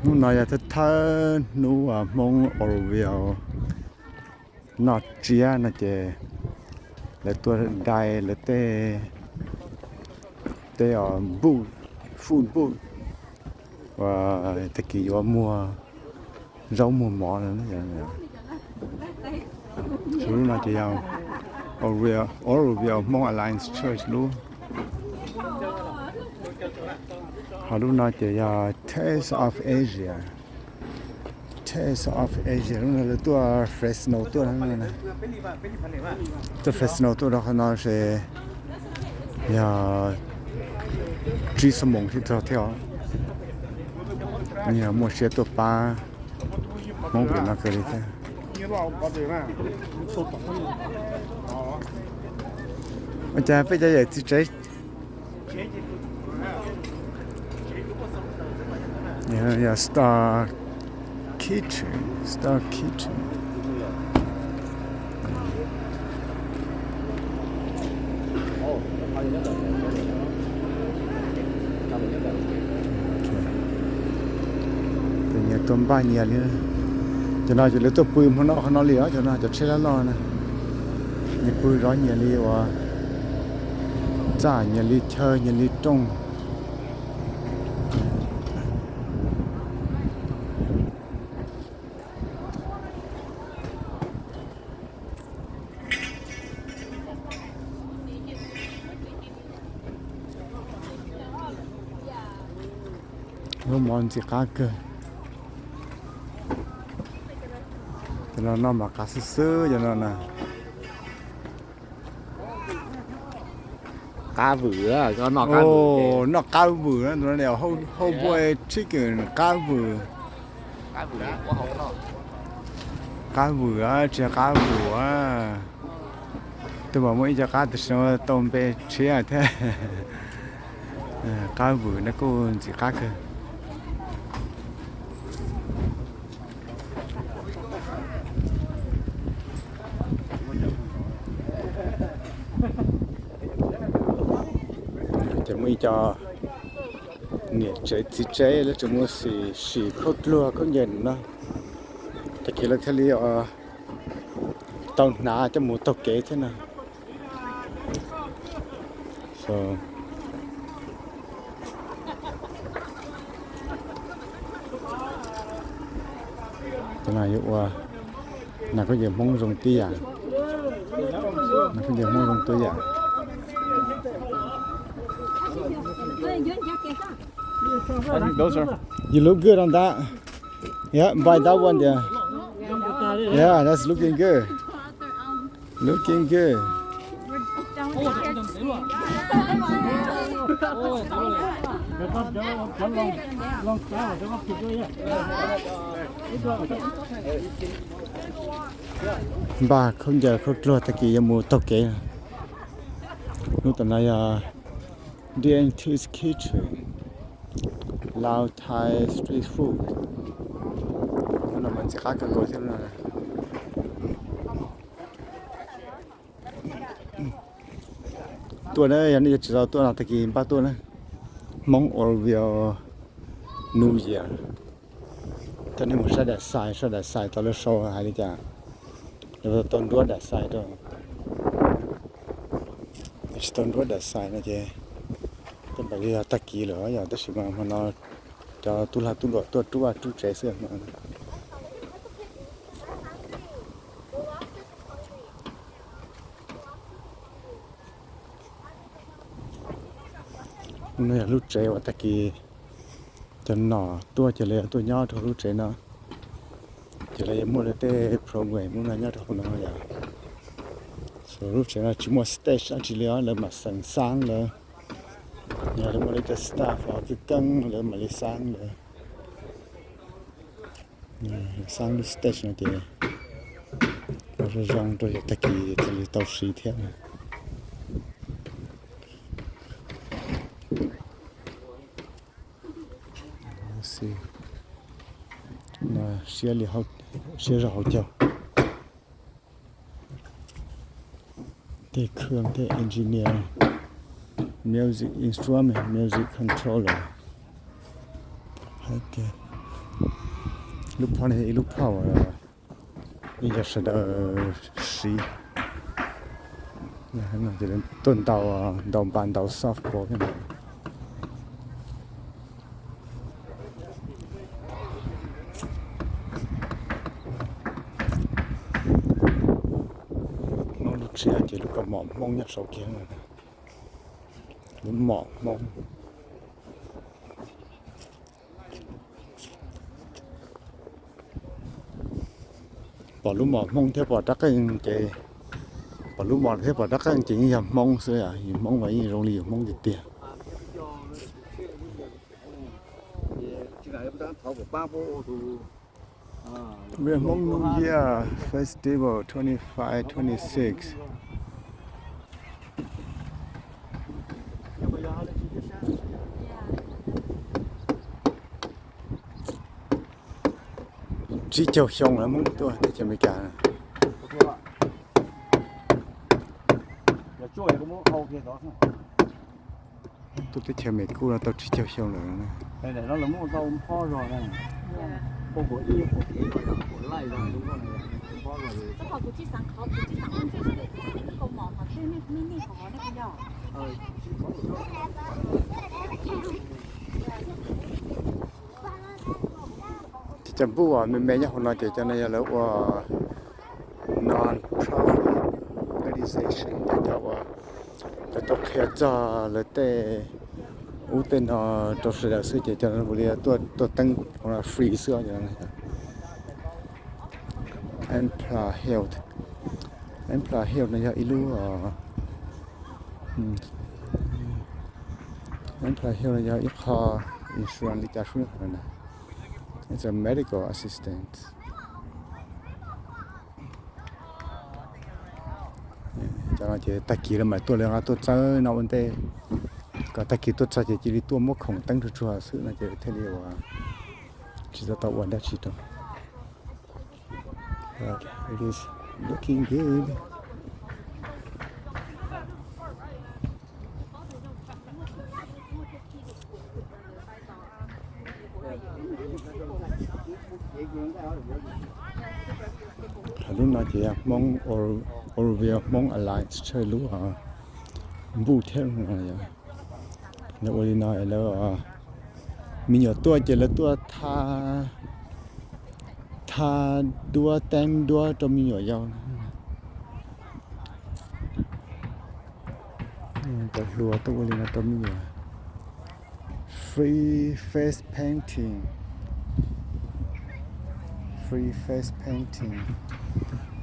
nu nói là thật thà nu mong Oroville nọ chia nè chị là tôi đại là tê ở bu phun bu và tất kỳ vào mùa rau mùa mỏ nữa vậy nè số nó chỉ vào Oroville Mong Alliance Church luôn họ lúc nào chỉ vào Taste of Asia lúc nào là tôi Fresno tôi này tôi Fresno tôi đó nó sẽ nhà truy sâm mông thì theo nhà mua xe tôi ba mong biển nó cười đi thế bây giờ thì chơi nhà Star Kitchen nhà tôm ba nhà nữa cho nó chỉ lấyตัวปืนมันเขาเลี้ยcho nóจะเชื่อแล้วนะนี่ปืนร้อยnhàเลี้ยว่าจ้าnhàเลี้ยเธอnhàเลี้ยตรงnó món gì cá cơ cho nó mà cá sứ cho nó nè cá vựa cho nó cá vựa nó đều whole boy chicken cá vựa quá hậu nó cá vựa chỉ cá vựa tôi bảo mấy cho cá từ sau tôm bê chia thế cá vựa nó có gì cá cơ mới cho nghề chế là chúng tôi xì khốt lúa có nhìn nó tại khi là cái liệu tàu ná cho một tàu kế thế nào so cái này dụ là có gì mong dùng tia nó có gì mong dùng tia those are you look good on that. Yeah, buy that one there. Yeah, that's looking good. Looking good. Bà không giờ không lo tất kỳ mua tóc kệ. Lúc này The Antiques Kitchen, Lao Thai Street Food. Nó mình sẽ khác cái gọi thế này. Tôi này anh ấy chỉ ra tôi là tất kỳ ba tôi này. Mong Oroville New Year. Cho nên một sẽ để xài tao lấy show hay đi chả. Rồi tuần đuôi để xài thôi. Tuần đuôi để xài nó chứ. Tôi bảo giờ tất kỳ rồi giờ tôi sẽ mà nó cho tôi là tôi gọi tôi trẻ xưa mà này là lúc trẻ và tất kỳ cho nó tôi chỉ là tôi nhỏ thôi lúc trẻ nó chỉ là mua được cái program mua là nhỏ thôi nó giờ số lúc trẻ nó chỉ mua stage chỉ là mà sáng là nhà nó mới cái staff họ cái căng rồi mà lấy sáng rồi sáng lúc stage này thì rồi rong rồi tất kỳ thì tàu xì thế này xì là xe ra hậu châu thì khương thì engineer music instrument, music controller. Okay. lúc phao này lúc phao bây giờ sẽ đợi xí nó chỉ đến tuần tàu đồng bàn tàu softball cái này nó lúc xí chỉ lúc có mỏm mong nhặt sầu kia rồi lúc mỏm mong bỏ lúc mỏm mong theo bỏ chắc cái chị bỏ lúc mỏm theo bỏ chắc cái chị như mong xưa à mong vậy rồi liều mong gì tiền we're Hmoob year festival 25 26 chỉ chiều xong là muốn tôi để cho mấy cả tôi tới chờ mấy cô là tôi chỉ chiều xong rồi đây này nó là một rau pho rồi này cô của y của kỹ của lại rồi đúng không này pho rồi cái họ của chị sáng họ của chị sáng ăn chị sẽ câu mỏ mà cái mini của nó cái nhỏ chấm bùa mình mấy nhá hôm nay thì cho nên là non profit organization để cho tôi khé cho là tê ưu tiên nó cho sự là sự cho nên bây giờ tôi tăng hoặc là free sữa cho nên employee health này là ilu employee health này là ít khó insurance đi trả phí rồi nè. It's a medical assistant. Cho nó chỉ tất kỳ là mà tôi là tôi chơi nó vấn đề cả tất kỳ tôi chơi chỉ đi tôi mất không tăng được chùa sự là chỉ thế này và chỉ là tao vấn đề chỉ thôi. But it is looking good. Lúc nào chị mong Oroville mong Alliance chơi lúa bù thêm này nếu ở đây nói là mình ở tua chỉ là tua tha đua tem đua cho mình ở nhau cái lúa tôi ở đây là cho mình free face painting. Free face painting.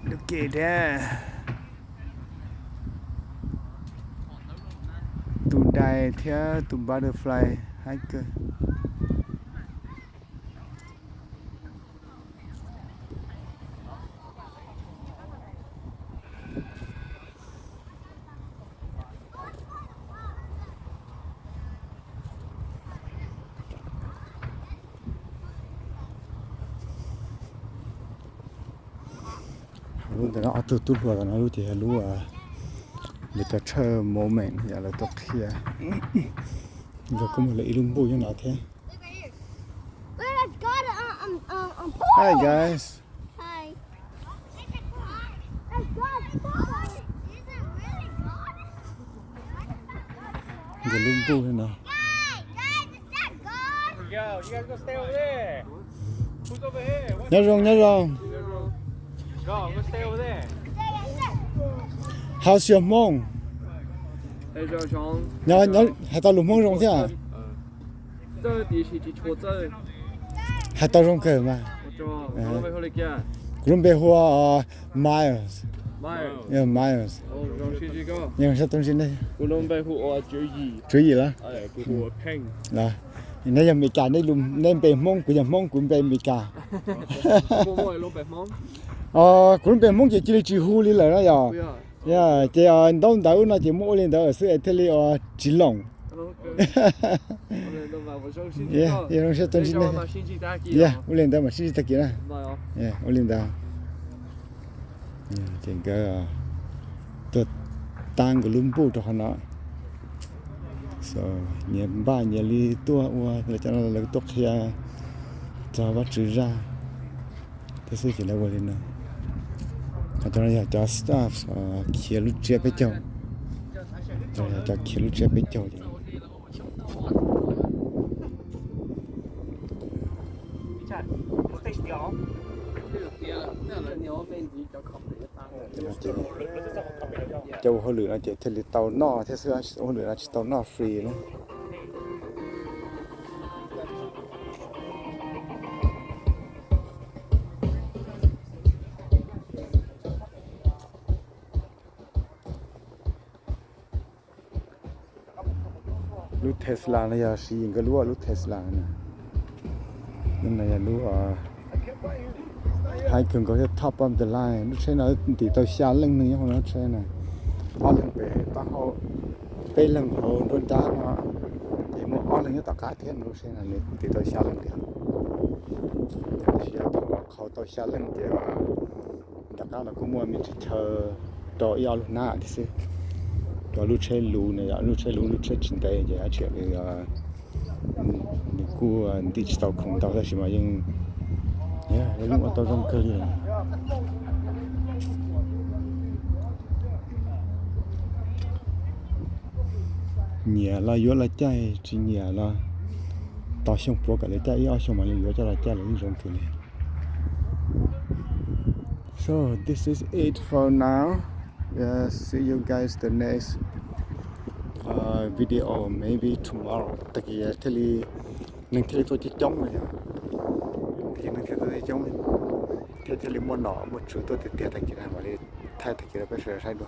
Look at that. To die here to butterfly hiker. Lúc đó nó từ từ vào nó lúc thì lúc người ta chờ moment giờ là tốt kia giờ có một lễ lung bùi như nào thế. Hi guys. Hi. Giờ lung bùi như nào. Yo, you guys go stay over there. Who's over here? Nhớ rồi. Go stay over there. How's your mom? Hey, John Sean. Nhớ hai tao lung mong rồi thế à? Tôi đi chỉ chỗ tôi. Hai tao rong cờ mà. Tôi về hồi kia. Gồm bé hoa Miles. Miles. Yeah, Miles. Oh, John chỉ có. Nhưng sao tôi xin đây? Gồm bé hoa Chú gì đó? Gồm hoa pink. Là nãy giờ mình cả đây lùm nên bề mông của nhà mông cũng bề mình cả. Mua lông bé mông. Cũng bề mông chỉ chỉ hú đi lại đó giờ. Yeah, chỉ đông đầu nó chỉ mua lên đó ở xứ thế li chỉ lồng. Yeah, yeah, nó sẽ tôi xin đây. Yeah, mua lên đó mà xin ta kia nè. Yeah, mua lên đó. Chính cái tôi tăng cái lùm bù cho nó. So, nhà ba nhà li tua là cho nó là tốt kia cho bắt chữ ra thế sự chỉ là vậy nữa cho nên là cho staff kia lúc chơi với nhau cho kia lúc chơi với nhau châu họ lựa là chỉ theo tàu nọ thế xưa họ lựa là tàu nọ free nữa lúc Tesla này là gì cái lúc Tesla này nên là lúc hai cường có thể top of the line lúc xe nó thì tàu xa lưng nữa không nó xe này ó lưng về tao họ về lưng họ đôi ta mà thì một ó lưng nó tao cá thiên lúc xe này thì tàu xa lưng thì thì họ tàu xa lưng thì đặc biệt là cũng mua mình chờ đòi yêu luôn nè thì xí rồi lúc xe lù này lúc xe chính đây thì chuyện thì cú digital không tao sẽ mà nhưng lúc mà tao trong cơ gì nhà là yếu là chạy chỉ nhà là tao xong phố cả lấy chạy yếu xong mà lấy yếu cho là chạy lấy giống kiểu này. So this is it for now. See you guys the next video or maybe tomorrow. Tại vì tele nên tele tôi chỉ chống rồi. Thì nên tele tôi chống. Tele muốn nọ một chút tôi thì tiệt thành cái này mà đi thay thành cái đó bây giờ sai được.